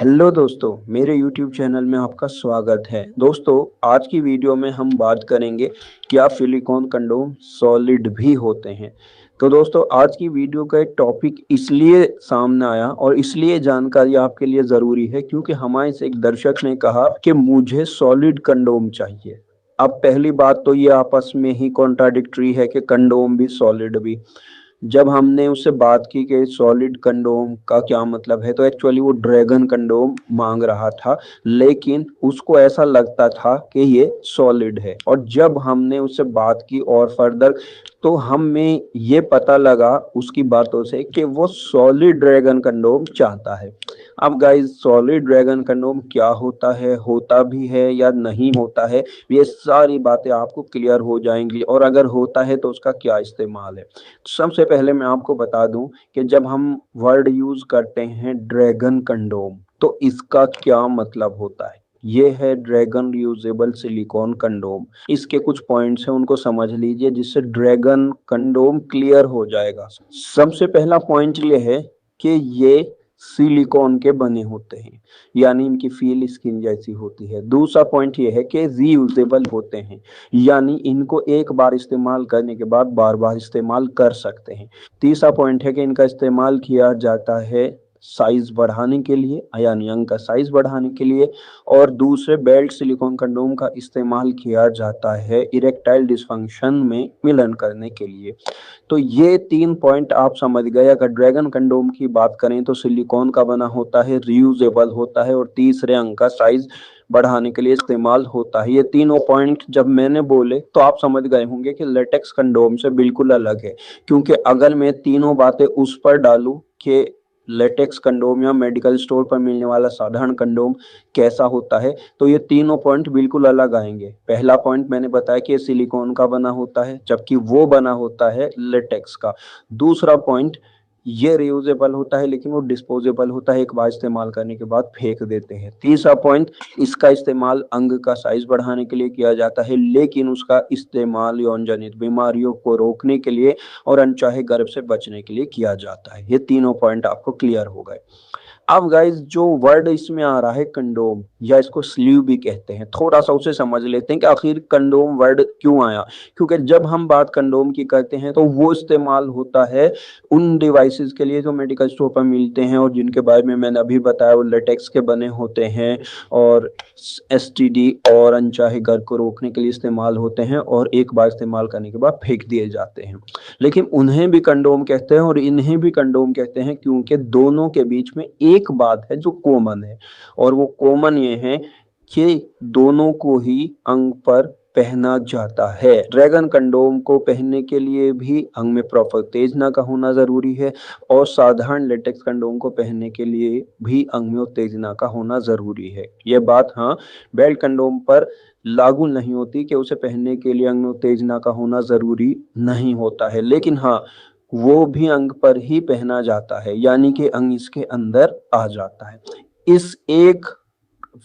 Hello दोस्तों, मेरे YouTube channel में आपका स्वागत है। दोस्तों, आज की वीडियो में हम बात करेंगे क्या सिलिकॉन कंडोम सॉलिड भी होते हैं। तो दोस्तों, आज की वीडियो का एक टॉपिक इसलिए सामने आया और इसलिए जानकारी आपके लिए ज़रूरी है क्योंकि हमारे से एक दर्शक ने कहा कि मुझे सॉलिड कंडोम चाहिए। अब पहली बात तो ये आपस में ही कॉन्ट्राडिक्टरी है कि कंडोम भी सॉलिड भी। जब हमने उससे बात की कि सॉलिड कंडोम का क्या मतलब है तो एक्चुअली वो ड्रैगन कंडोम मांग रहा था, लेकिन उसको ऐसा लगता था कि ये सॉलिड है। और जब हमने उससे बात की और फर्दर तो हमें ये पता लगा उसकी बातों से कि वो सॉलिड ड्रैगन कंडोम चाहता है। अब गाइस, सॉलिड ड्रैगन कंडोम क्या होता है, होता भी है या नहीं होता है, ये सारी बातें आपको क्लियर हो जाएंगी। और अगर होता है तो उसका क्या इस्तेमाल है। सबसे पहले मैं आपको बता दूं कि जब हम वर्ड यूज करते हैं ड्रैगन कंडोम तो इसका क्या मतलब होता है। ये है ड्रैगन रियूजेबल सिलिकॉन कंडोम। इसके कुछ पॉइंट्स हैं, उनको समझ लीजिए जिससे ड्रैगन कंडोम क्लियर हो जाएगा। सबसे पहला पॉइंट ये है कि ये सिलिकॉन के बने होते हैं, यानी इनकी फील स्किन जैसी होती है। दूसरा पॉइंट ये है कि रीयूजेबल होते हैं, यानी इनको एक बार इस्तेमाल करने के बाद बार बार इस्तेमाल कर सकते हैं। तीसरा पॉइंट है कि इनका इस्तेमाल किया जाता है साइज बढ़ाने के लिए, यानी अंग का साइज बढ़ाने के लिए। और दूसरे बेल्ट सिलिकॉन कंडोम का इस्तेमाल किया जाता है इरेक्टाइल डिसफंक्शन में मिलन करने के लिए। तो ये 3 पॉइंट आप समझ गए। अगर ड्रैगन कंडोम की बात करें तो सिलिकॉन का बना होता है, रियूजेबल होता है और तीसरे अंग का साइज बढ़ाने के लिए इस्तेमाल होता है। ये तीनों पॉइंट जब मैंने बोले तो आप समझ गए होंगे कि लेटेक्स कंडोम से बिल्कुल अलग है। क्योंकि अगर मैं तीनों बातें उस पर डालूं कि लेटेक्स कंडोम या मेडिकल स्टोर पर मिलने वाला साधारण कंडोम कैसा होता है, तो ये तीनों पॉइंट बिल्कुल अलग आएंगे। पहला पॉइंट मैंने बताया कि सिलिकॉन का बना होता है जबकि वो बना होता है लेटेक्स का। दूसरा पॉइंट, ये रियूजेबल होता है लेकिन वो डिस्पोजेबल होता है, एक बार इस्तेमाल करने के बाद फेंक देते हैं। तीसरा पॉइंट, इसका इस्तेमाल अंग का साइज बढ़ाने के लिए किया जाता है, लेकिन उसका इस्तेमाल यौन जनित बीमारियों को रोकने के लिए और अनचाहे गर्भ से बचने के लिए किया जाता है। ये तीनों पॉइंट आपको क्लियर हो गए। अब गाइस, जो वर्ड इसमें आ रहा है कंडोम, या इसको स्लीव भी कहते हैं, थोड़ा सा उसे समझ लेते हैं कि आखिर कंडोम वर्ड क्यों आया। क्योंकि जब हम बात कंडोम की करते हैं तो वो इस्तेमाल होता है उन डिवाइसेस के लिए जो मेडिकल स्टोर पर मिलते हैं और जिनके बारे में मैंने अभी बताया, वो लेटेक्स के बने होते हैं और एसटीडी और अनचाहे गर्भ को रोकने के लिए इस्तेमाल होते हैं और एक बार इस्तेमाल करने के बाद फेंक दिए जाते हैं। लेकिन उन्हें भी कंडोम कहते हैं और इन्हें भी कंडोम कहते हैं क्योंकि दोनों के बीच में एक बात है जो कॉमन है, और वो कॉमन ये है कि दोनों को ही अंग पर पहना जाता है। ड्रैगन कंडोम को पहनने के लिए भी अंग में प्रॉपर उत्तेजना का होना जरूरी है और साधारण लेटेक्स कंडोम को पहनने के लिए भी अंग में उत्तेजना का होना जरूरी है। ये बात हाँ, बेल्ट कंडोम पर लागू नहीं होती कि उसे पहनने के लिए अंग में उत्तेजना का होना जरूरी नहीं होता है, लेकिन हाँ, वो भी अंग पर ही पहना जाता है, यानी कि अंग इसके अंदर आ जाता है। इस एक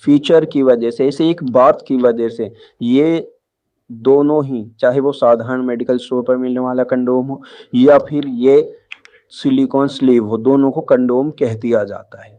फीचर की वजह से, इस एक बात की वजह से ये दोनों ही, चाहे वो साधारण मेडिकल स्टोर पर मिलने वाला कंडोम हो या फिर ये सिलिकॉन स्लीव हो, दोनों को कंडोम कह दिया जाता है।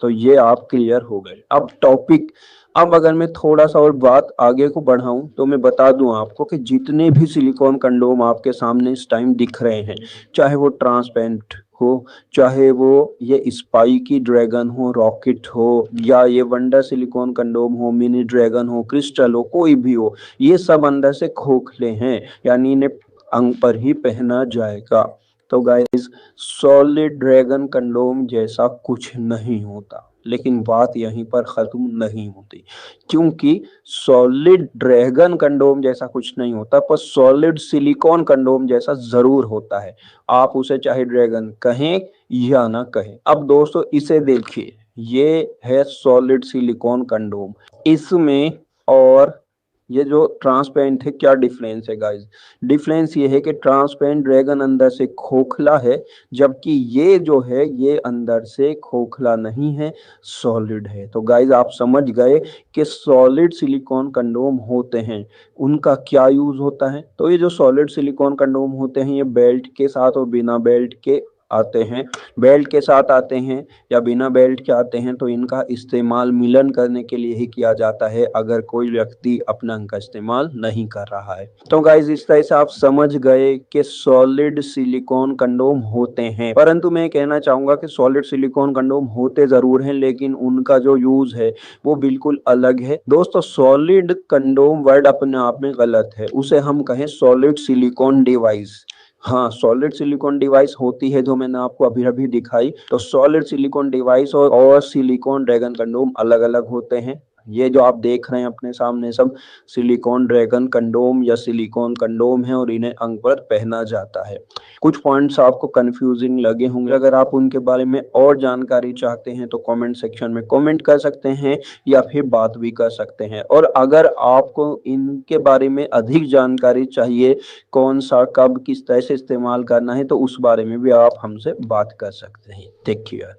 तो ये आप क्लियर हो गए। अब टॉपिक, अब अगर मैं थोड़ा सा और बात आगे को बढ़ाऊं तो मैं बता दूं आपको कि जितने भी सिलिकॉन कंडोम आपके सामने इस टाइम दिख रहे हैं, चाहे वो ट्रांसपेरेंट हो, चाहे वो ये स्पाइकी ड्रैगन हो, रॉकेट हो, या ये वंडर सिलिकॉन कंडोम हो, मिनी ड्रैगन हो, क्रिस्टल हो, कोई भी हो, ये सब अंदर से खोखले हैं, यानी इन्हें अंग पर ही पहना जाएगा। तो गाइस, सॉलिड ड्रैगन कंडोम जैसा कुछ नहीं होता, लेकिन बात यहीं पर खत्म नहीं होती। क्योंकि सॉलिड ड्रैगन कंडोम जैसा कुछ नहीं होता, पर सॉलिड सिलिकॉन कंडोम जैसा जरूर होता है। आप उसे चाहे ड्रैगन कहें या ना कहें। अब दोस्तों, इसे देखिए, ये है सॉलिड सिलिकॉन कंडोम। इसमें और ये जो ट्रांसपेरेंट है, क्या डिफरेंस है गाइस। डिफरेंस ये है कि ट्रांसपेरेंट ड्रैगन अंदर से खोखला है, जबकि ये जो है ये अंदर से खोखला नहीं है, सॉलिड है। तो गाइस, आप समझ गए कि सॉलिड सिलिकॉन कंडोम होते हैं, उनका क्या यूज होता है। तो ये जो सॉलिड सिलिकॉन कंडोम होते हैं, ये बेल्ट के साथ और बिना बेल्ट के आते हैं, बेल्ट के साथ आते हैं या बिना बेल्ट के आते हैं, तो इनका इस्तेमाल मिलन करने के लिए ही किया जाता है अगर कोई व्यक्ति अपना इनका इस्तेमाल नहीं कर रहा है। तो गाइस इस तरह से आप समझ गए कि सॉलिड सिलिकॉन कंडोम होते हैं, परंतु मैं कहना चाहूंगा कि सॉलिड सिलिकॉन कंडोम होते जरूर हैं, लेकिन उनका जो यूज है वो बिल्कुल अलग है। दोस्तों सॉलिड कंडोम वर्ड अपने आप में गलत है, उसे हम कहें सॉलिड सिलिकॉन डिवाइस। हाँ, सॉलिड सिलिकॉन डिवाइस होती है जो मैंने आपको अभी अभी दिखाई। तो सॉलिड सिलिकॉन डिवाइस और सिलिकॉन ड्रैगन कंडोम अलग अलग होते हैं। ये जो आप देख रहे हैं अपने सामने सब सिलिकॉन ड्रैगन कंडोम या सिलिकॉन कंडोम है और इन्हें अंग पर पहना जाता है। कुछ पॉइंट्स आपको कंफ्यूजिंग लगे होंगे, अगर आप उनके बारे में और जानकारी चाहते हैं तो कमेंट सेक्शन में कमेंट कर सकते हैं या फिर बात भी कर सकते हैं। और अगर आपको इनके बारे में अधिक जानकारी चाहिए, कौन सा कब किस तरह से इस्तेमाल करना है, तो उस बारे में भी आप हमसे बात कर सकते हैं। Take care.